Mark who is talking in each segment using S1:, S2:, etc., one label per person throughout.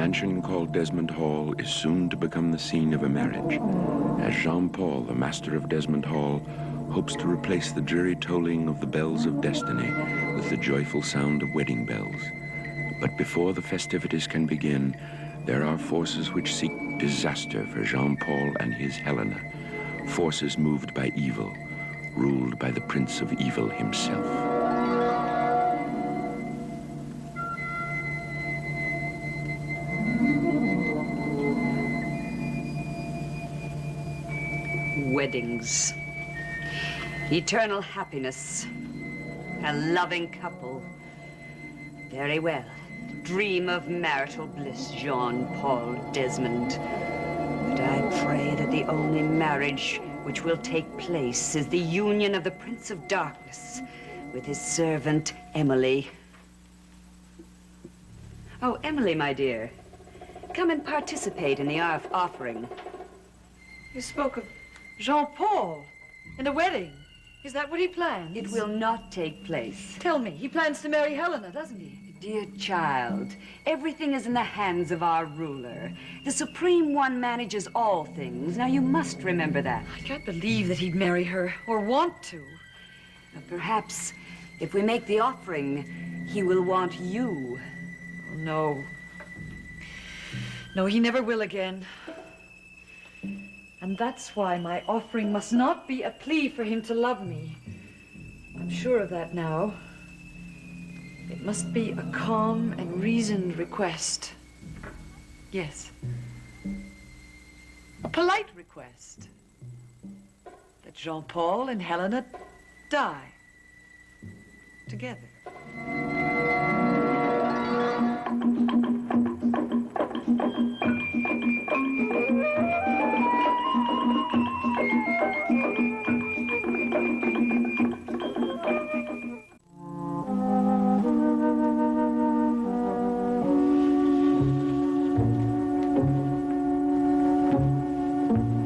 S1: mansion called Desmond Hall is soon to become the scene of a marriage, as Jean-Paul, the master of Desmond Hall, hopes to replace the dreary tolling of the bells of destiny with the joyful sound of wedding bells. But before the festivities can begin, there are forces which seek disaster for Jean-Paul and his Helena, forces moved by evil, ruled by the Prince of Evil himself.
S2: Weddings. Eternal happiness. A loving couple. Very well. Dream of marital bliss, Jean-Paul Desmond. But I pray that the only marriage which will take place is the union of the Prince of Darkness with his servant, Emily. Oh, Emily, my dear, come and participate in the offering.
S3: You spoke of Jean-Paul and a wedding. Is that what he plans?
S2: It will not take place.
S3: Tell me, he plans to marry Helena, doesn't he?
S2: Dear child, everything is in the hands of our ruler. The Supreme One manages all things. Now, you must remember that.
S3: I can't believe that he'd marry her, or want to.
S2: But perhaps, if we make the offering, he will want you.
S3: Oh, no. No, he never will again. And that's why my offering must not be a plea for him to love me. I'm sure of that now. It must be a calm and reasoned request. Yes. A polite request. That Jean-Paul and Helena die together.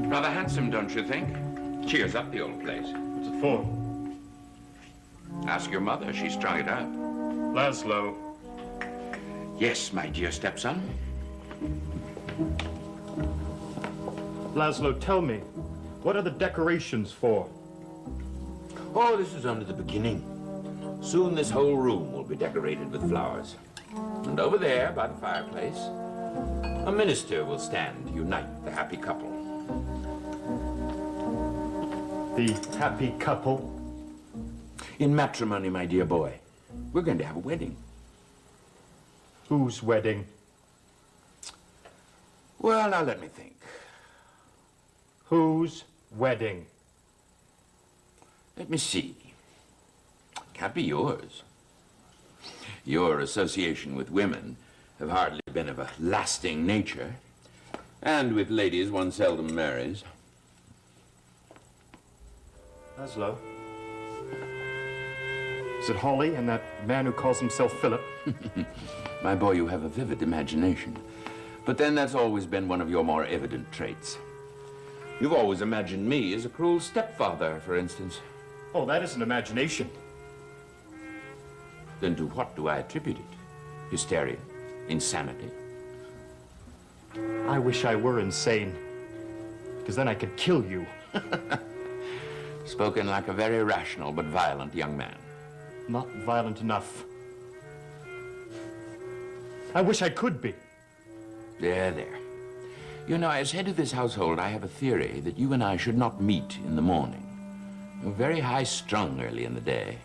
S1: Rather handsome, don't you think? Cheers up the old place.
S4: What's it for?
S1: Ask your mother. She strung it up.
S4: Laszlo.
S1: Yes, my dear stepson.
S4: Laszlo, tell me, what are the decorations for?
S5: Oh, this is only the beginning. Soon this whole room will be decorated with flowers. And over there, by the fireplace, a minister will stand to unite the happy couple.
S4: The happy couple?
S5: In matrimony, my dear boy, we're going to have a wedding.
S4: Whose wedding?
S5: Well, now let me think.
S4: Whose wedding?
S5: Let me see. Can't be yours. Your association with women have hardly been of a lasting nature. And with ladies, one seldom marries.
S4: Laszlo? Is it Holly and that man who calls himself Philip?
S5: My boy, you have a vivid imagination. But then that's always been one of your more evident traits. You've always imagined me as a cruel stepfather, for instance.
S4: Oh, that isn't imagination.
S5: Then to what do I attribute it? Hysteria? Insanity?
S4: I wish I were insane, because then I could kill you.
S5: Spoken like a very rational but violent young man.
S4: Not violent enough. I wish I could be.
S5: There, there. You know, as head of this household, I have a theory that you and I should not meet in the morning. You're very high-strung early in the day.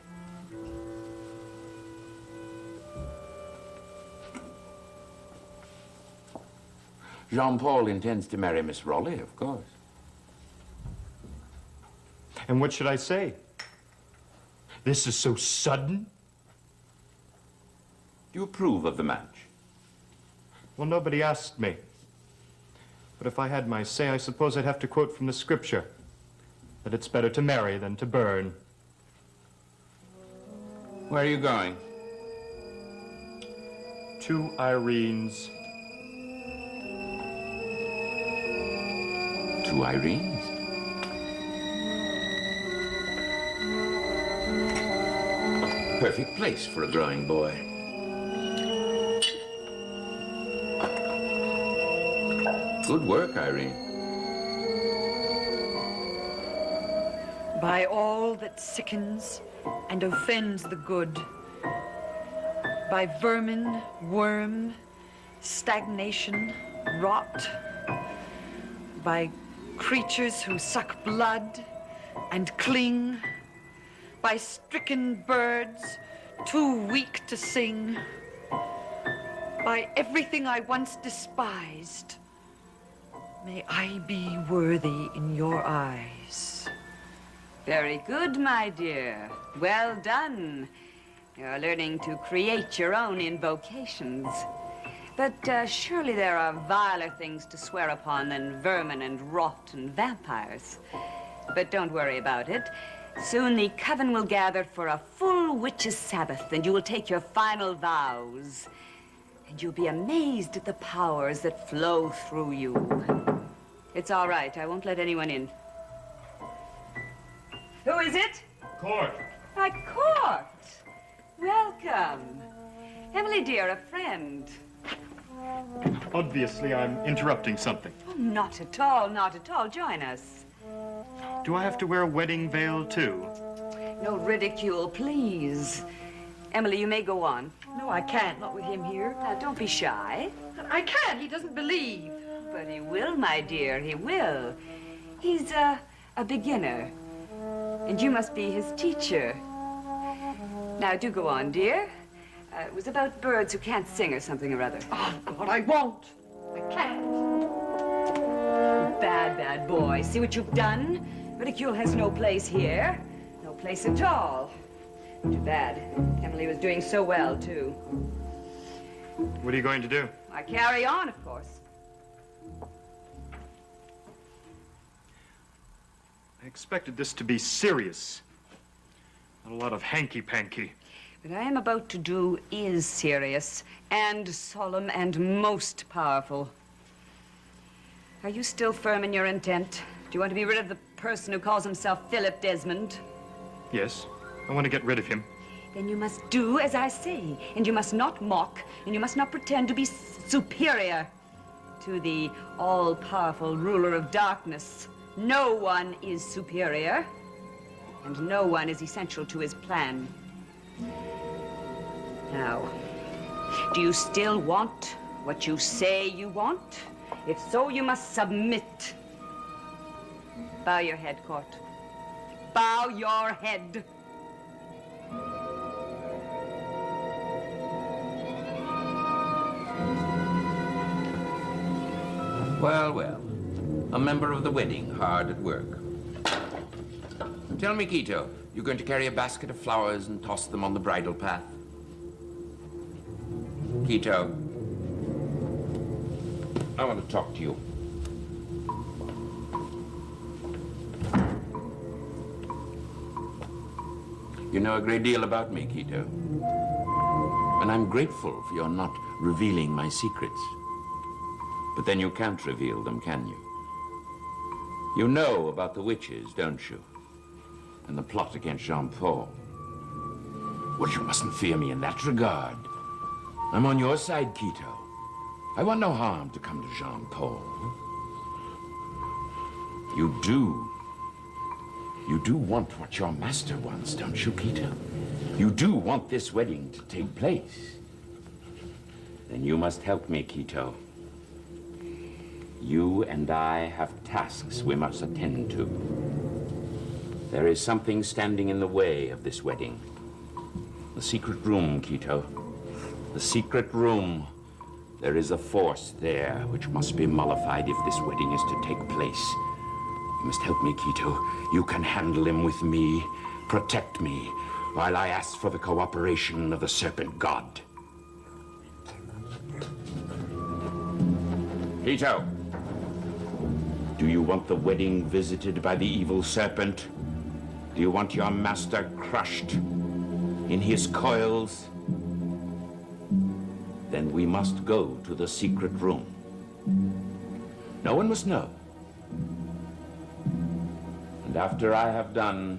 S5: Jean-Paul intends to marry Miss Raleigh, of course.
S4: And what should I say? This is so sudden?
S5: Do you approve of the match?
S4: Well, nobody asked me. But if I had my say, I suppose I'd have to quote from the scripture, that it's better to marry than to burn.
S5: Where are you going?
S4: To Irene's.
S5: To Irene's? Perfect place for a growing boy. Good work, Irene.
S3: By all that sickens and offends the good, by vermin, worm, stagnation, rot, by creatures who suck blood and cling, by stricken birds too weak to sing, by everything I once despised, may I be worthy in your eyes.
S2: Very good, my dear. Well done. You're learning to create your own invocations. But surely there are viler things to swear upon than vermin and rot and vampires. But don't worry about it. Soon the coven will gather for a full witches' Sabbath, and you will take your final vows. And you'll be amazed at the powers that flow through you. It's all right. I won't let anyone in. Who is it?
S4: Court.
S2: Court. Welcome. Emily, dear, a friend.
S4: Obviously, I'm interrupting something.
S2: Oh, not at all, not at all. Join us.
S4: Do I have to wear a wedding veil, too?
S2: No ridicule, please. Emily, you may go on.
S3: No, I can't, not with him here.
S2: Now, don't be shy.
S3: I can't, he doesn't believe.
S2: But he will, my dear, he will. He's a beginner. And you must be his teacher. Now, do go on, dear. It was about birds who can't sing or something or other.
S3: Oh, God, I won't. I can't.
S2: Bad, bad boy. See what you've done? Ridicule has no place here. No place at all. Too bad. Emily was doing so well, too.
S4: What are you going to do?
S2: I carry on, of course.
S4: I expected this to be serious. Not a lot of hanky-panky.
S2: What I am about to do is serious and solemn and most powerful. Are you still firm in your intent? Do you want to be rid of the person who calls himself Philip Desmond?
S4: Yes, I want to get rid of him.
S2: Then you must do as I say, and you must not mock, and you must not pretend to be superior to the all-powerful ruler of darkness. No one is superior, and no one is essential to his plan. Now, do you still want what you say you want? If so, you must submit. Bow your head, Court. Bow your head.
S5: Well, well. A member of the wedding, hard at work. Tell me, Quito, you're going to carry a basket of flowers and toss them on the bridal path? Quito, I want to talk to you. You know a great deal about me, Quito. And I'm grateful for your not revealing my secrets. But then you can't reveal them, can you? You know about the witches, don't you? And the plot against Jean-Paul. Well, you mustn't fear me in that regard. I'm on your side, Quito. I want no harm to come to Jean-Paul. You do want what your master wants, don't you, Quito? You do want this wedding to take place. Then you must help me, Quito. You and I have tasks we must attend to. There is something standing in the way of this wedding. The secret room, Quito. The secret room. There is a force there which must be mollified if this wedding is to take place. You must help me, Quito. You can handle him with me. Protect me while I ask for the cooperation of the Serpent God. Quito. Do you want the wedding visited by the evil serpent? Do you want your master crushed in his coils? Then we must go to the secret room. No one must know. And after I have done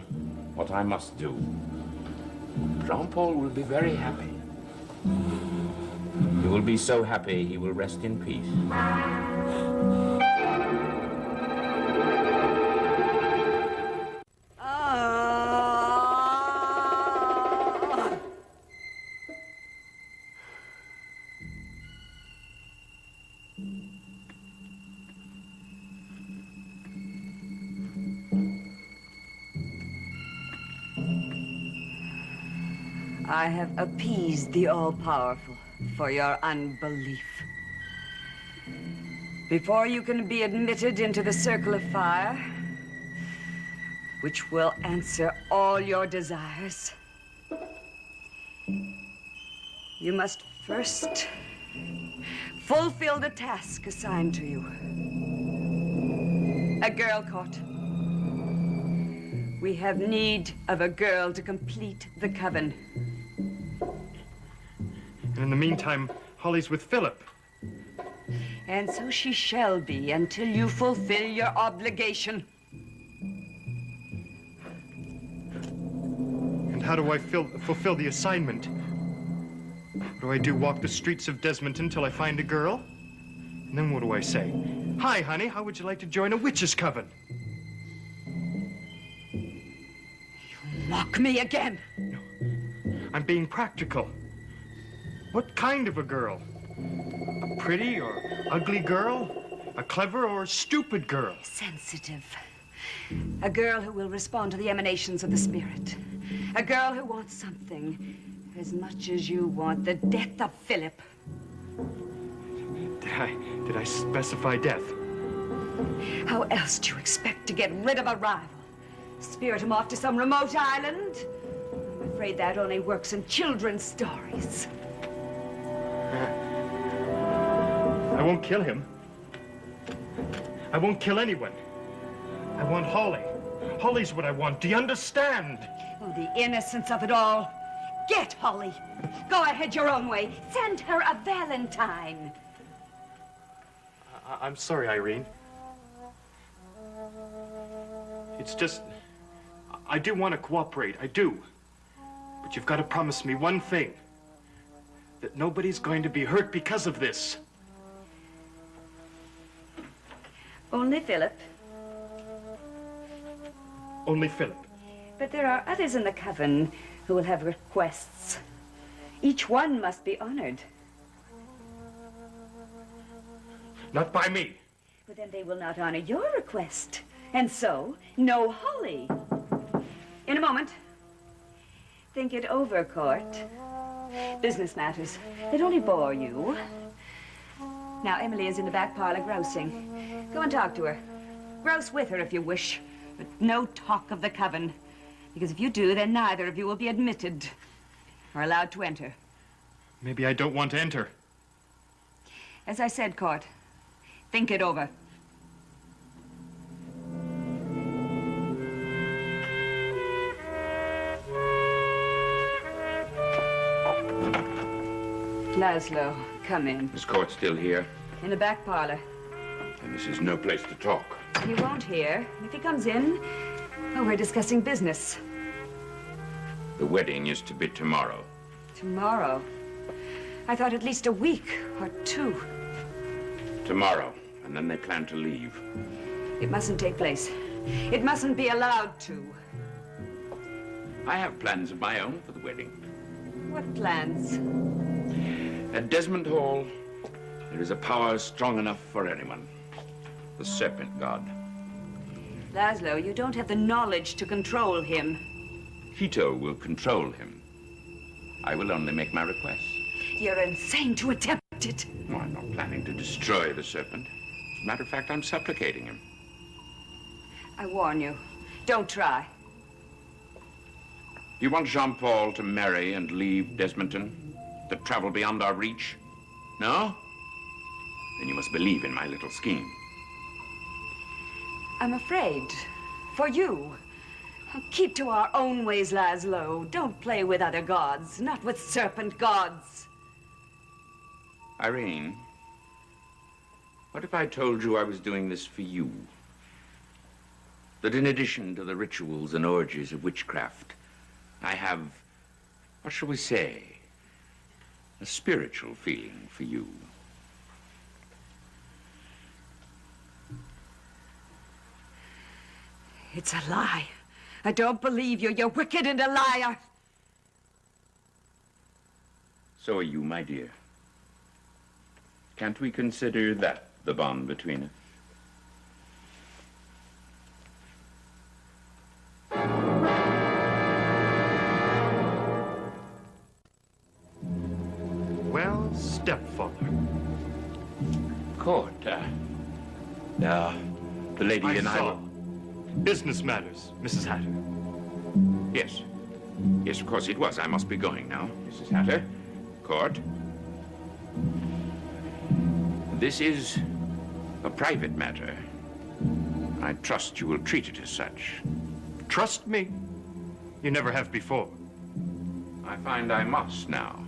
S5: what I must do, Jean-Paul will be very happy. He will be so happy he will rest in peace.
S2: I have appeased the all-powerful for your unbelief. Before you can be admitted into the circle of fire, which will answer all your desires, you must first fulfill the task assigned to you. A girl court. We have need of a girl to complete the coven.
S4: And in the meantime, Holly's with Philip.
S2: And so she shall be until you fulfill your obligation.
S4: And how do I fulfill the assignment? What do I do, walk the streets of Desmonton till I find a girl? And then what do I say? Hi, honey, how would you like to join a witch's coven?
S2: Mock me again.
S4: No, I'm being practical. What kind of a girl? A pretty or ugly girl? A clever or stupid girl?
S2: Sensitive. A girl who will respond to the emanations of the spirit. A girl who wants something as much as you want the death of Philip.
S4: Did I specify death?
S2: How else do you expect to get rid of a rival? Spirit him off to some remote island? I'm afraid that only works in children's stories.
S4: I won't kill him. I won't kill anyone. I want Holly. Holly's what I want. Do you understand?
S2: Oh, the innocence of it all. Get Holly. Go ahead your own way. Send her a valentine.
S4: I'm sorry, Irene. It's just, I do want to cooperate. I do. But you've got to promise me one thing. That nobody's going to be hurt because of this.
S2: Only Philip.
S4: Only Philip.
S2: But there are others in the coven who will have requests. Each one must be honored.
S4: Not by me.
S2: But then they will not honor your request. And so, no Holly. In a moment. Think it over, Court. Business matters. They only bore you. Now, Emily is in the back parlor grousing. Go and talk to her. Grouse with her if you wish, but no talk of the coven. Because if you do, then neither of you will be admitted or allowed to enter.
S4: Maybe I don't want to enter.
S2: As I said, Court, think it over. Laszlo, come in.
S1: Is Court still here?
S2: In the back parlor.
S1: And this is no place to talk.
S2: He won't hear. If he comes in, oh, we're discussing business.
S1: The wedding is to be tomorrow.
S2: Tomorrow? I thought at least a week or two.
S1: Tomorrow, and then they plan to leave.
S2: It mustn't take place. It mustn't be allowed to.
S1: I have plans of my own for the wedding.
S2: What plans?
S1: At Desmond Hall, there is a power strong enough for anyone. The Serpent God.
S2: Laszlo, you don't have the knowledge to control him.
S1: Hito will control him. I will only make my request.
S2: You're insane to attempt it.
S1: Well, I'm not planning to destroy the Serpent. As a matter of fact, I'm supplicating him.
S2: I warn you, don't try.
S1: Do you want Jean-Paul to marry and leave Desmonton? To travel beyond our reach? No? Then you must believe in my little scheme.
S2: I'm afraid. For you. Keep to our own ways, Laszlo. Don't play with other gods, not with serpent gods.
S1: Irene, what if I told you I was doing this for you? That in addition to the rituals and orgies of witchcraft, I have, what shall we say, a spiritual feeling for you.
S2: It's a lie. I don't believe you. You're wicked and a liar.
S1: So are you, my dear. Can't we consider that the bond between us?
S4: Stepfather.
S1: Court, the lady
S4: I
S1: and I
S4: saw.
S1: were...
S4: Business matters, Mrs. Hatter.
S1: Yes. Yes, of course it was. I must be going now. Mrs. Hatter. Court. This is a private matter. I trust you will treat it as such.
S4: Trust me. You never have before.
S1: I find I must now,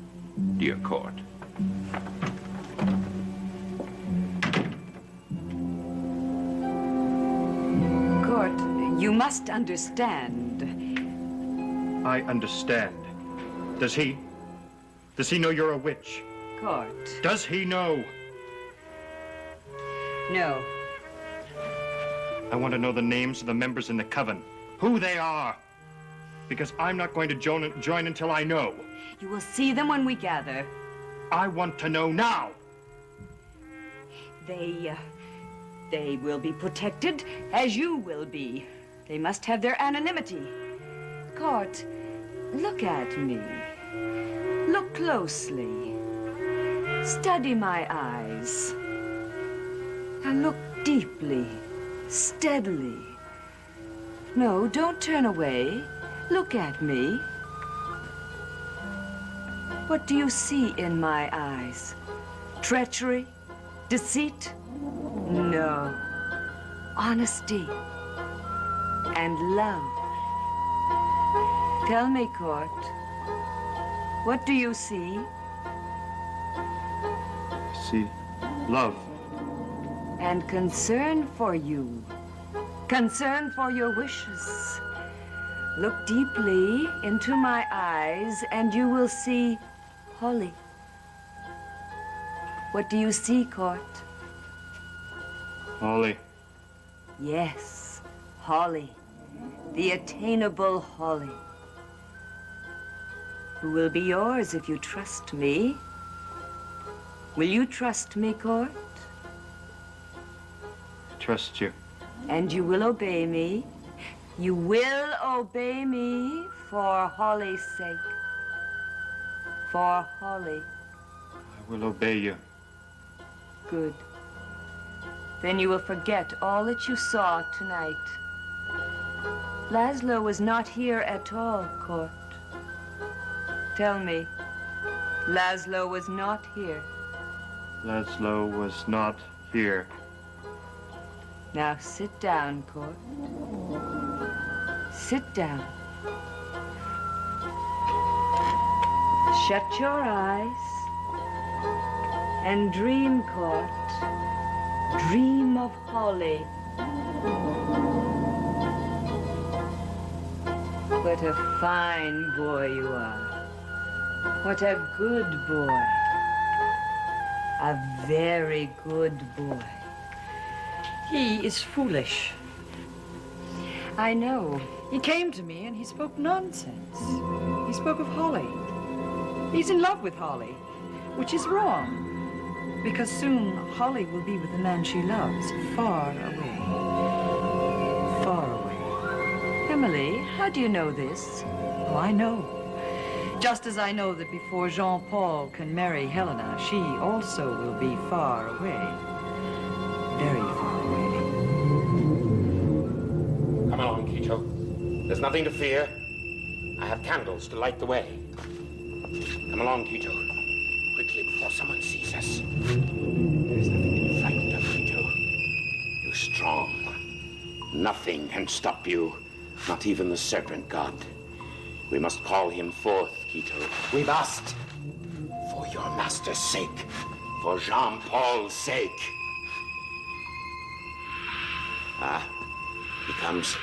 S1: dear Court.
S2: Court, you must understand.
S4: I understand. Does he? Does he know you're a witch?
S2: Court.
S4: Does he know?
S2: No.
S4: I want to know the names of the members in the coven. Who they are. Because I'm not going to join until I know.
S2: You will see them when we gather.
S4: I want to know now.
S2: They will be protected as you will be. They must have their anonymity. Court, look at me. Look closely. Study my eyes. And look deeply, steadily. No, don't turn away. Look at me. What do you see in my eyes? Treachery? Deceit? No. Honesty. And love. Tell me, Court, what do you see?
S4: See, love.
S2: And concern for you. Concern for your wishes. Look deeply into my eyes and you will see Holly. What do you see, Court?
S4: Holly.
S2: Yes, Holly. The attainable Holly. Who will be yours if you trust me. Will you trust me, Court?
S4: Trust you.
S2: And you will obey me. You will obey me for Holly's sake. For Holly.
S4: I will obey you.
S2: Good. Then you will forget all that you saw tonight. Laszlo was not here at all, Court. Tell me, Laszlo was not here.
S4: Laszlo was not here.
S2: Now sit down, Court. Sit down. Shut your eyes and dream, Court. Dream of Holly. What a fine boy you are. What a good boy. A very good boy.
S3: He is foolish.
S2: I know.
S3: He came to me and he spoke nonsense. He spoke of Holly. He's in love with Holly, which is wrong. Because soon Holly will be with the man she loves, far away. Far away.
S2: Emily, how do you know this?
S3: Oh, I know. Just as I know that before Jean-Paul can marry Helena, she also will be far away. Very far away.
S5: Come along, Quito. There's nothing to fear. I have candles to light the way. Come along, Quito. Quickly, before someone sees us. There's nothing to be frightened of, Quito. You're strong. Nothing can stop you. Not even the serpent god. We must call him forth, Quito. We must. For your master's sake. For Jean-Paul's sake. Ah, he comes.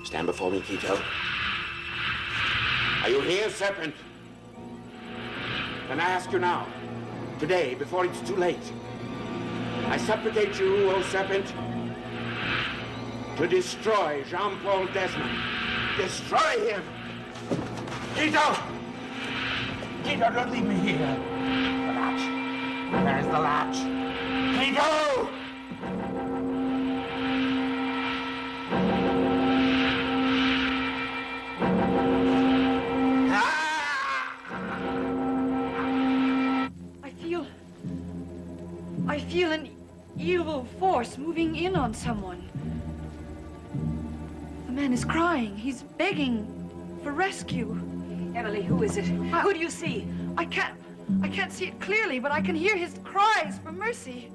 S5: Stand before me, Quito. Are you here, serpent? Then I ask you now, today, before it's too late. I supplicate you, O serpent, to destroy Jean-Paul Desmond. Destroy him! Quito! Quito, don't leave me here. The latch. Where's the latch? Quito!
S3: I feel an evil force moving in on someone. The man is crying. He's begging for rescue.
S2: Emily, who is it? Who do you see?
S3: I can't see it clearly, but I can hear his cries for mercy.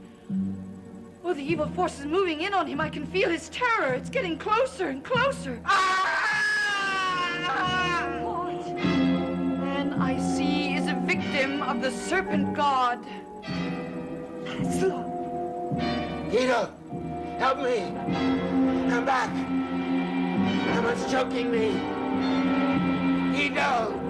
S3: Oh, the evil force is moving in on him. I can feel his terror. It's getting closer and closer. What man I see is a victim of the serpent god.
S5: Guido, help me. Come back. Someone's choking me. Guido.